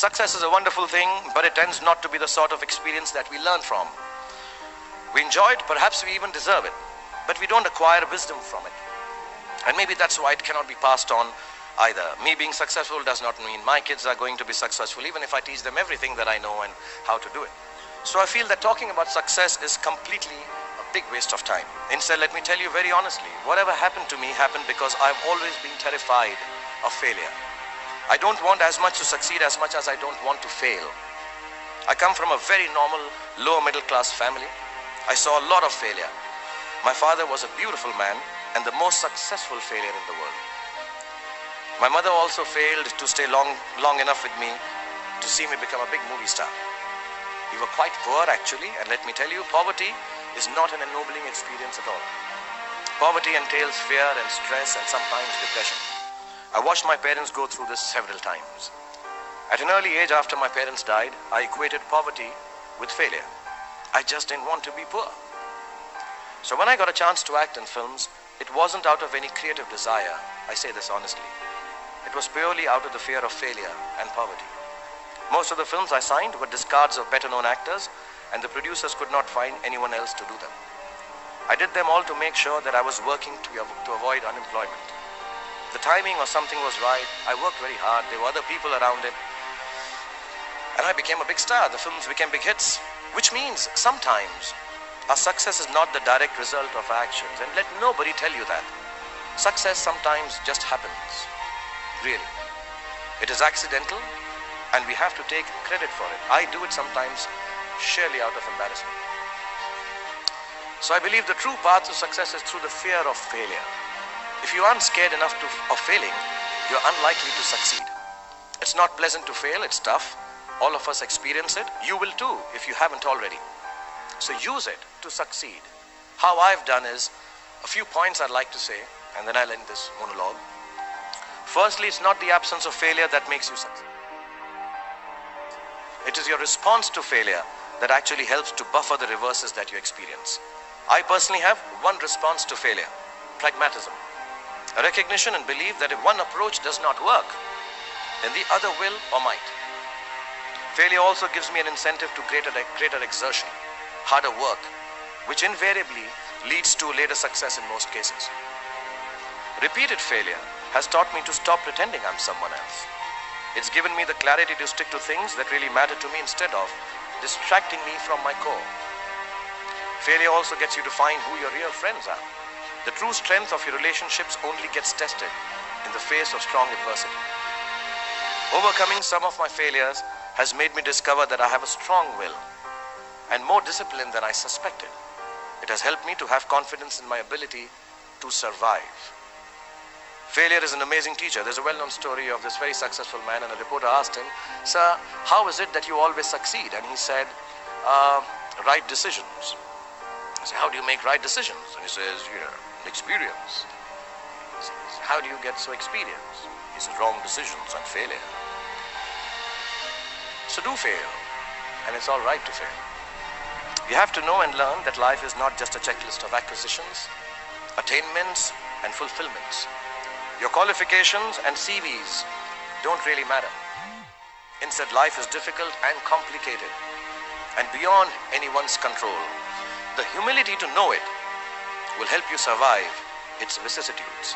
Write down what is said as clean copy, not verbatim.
Success is a wonderful thing, but it tends not to be the sort of experience that we learn from. We enjoy it, perhaps we even deserve it, but we don't acquire wisdom from it. And maybe that's why it cannot be passed on either. Me being successful does not mean my kids are going to be successful, even if I teach them everything that I know and how to do it. So I feel that talking about success is completely a big waste of time. Instead, let me tell you very honestly, whatever happened to me happened because I've always been terrified of failure. I don't want as much to succeed as much as I don't want to fail. I come from a very normal, lower middle class family. I saw a lot of failure. My father was a beautiful man and the most successful failure in the world. My mother also failed to stay long enough with me to see me become a big movie star. We were quite poor actually, and let me tell you, poverty is not an ennobling experience at all. Poverty entails fear and stress and sometimes depression. I watched my parents go through this several times. At an early age after my parents died, I equated poverty with failure. I just didn't want to be poor. So when I got a chance to act in films, it wasn't out of any creative desire, I say this honestly. It was purely out of the fear of failure and poverty. Most of the films I signed were discards of better-known actors, and the producers could not find anyone else to do them. I did them all to make sure that I was working to avoid unemployment. The timing or something was right. I worked very hard. There were other people around it. And I became a big star. The films became big hits, which means sometimes our success is not the direct result of our actions. And let nobody tell you that. Success sometimes just happens. Really. It is accidental, and we have to take credit for it. I do it sometimes sheerly out of embarrassment. So I believe the true path to success is through the fear of failure. If you aren't scared enough of failing, you're unlikely to succeed. It's not pleasant to fail, it's tough. All of us experience it. You will too, if you haven't already. So use it to succeed. How I've done is, a few points I'd like to say, and then I'll end this monologue. Firstly, it's not the absence of failure that makes you succeed. It is your response to failure that actually helps to buffer the reverses that you experience. I personally have one response to failure: pragmatism. A recognition and belief that if one approach does not work, then the other will or might. Failure also gives me an incentive to greater exertion, harder work, which invariably leads to later success in most cases. Repeated failure has taught me to stop pretending I'm someone else. It's given me the clarity to stick to things that really matter to me instead of distracting me from my core. Failure also gets you to find who your real friends are. The true strength of your relationships only gets tested in the face of strong adversity. Overcoming some of my failures has made me discover that I have a strong will and more discipline than I suspected. It has helped me to have confidence in my ability to survive. Failure is an amazing teacher. There's a well-known story of this very successful man, and a reporter asked him, "Sir, how is it that you always succeed?" And he said, "Right decisions." I said, "How do you make right decisions?" And he says, "Experience." He says, "How do you get so experienced?" He says, "Wrong decisions and failure." So do fail, and it's all right to fail. You have to know and learn that life is not just a checklist of acquisitions, attainments, and fulfillments. Your qualifications and CVs don't really matter. Instead, life is difficult and complicated and beyond anyone's control. The humility to know it will help you survive its vicissitudes.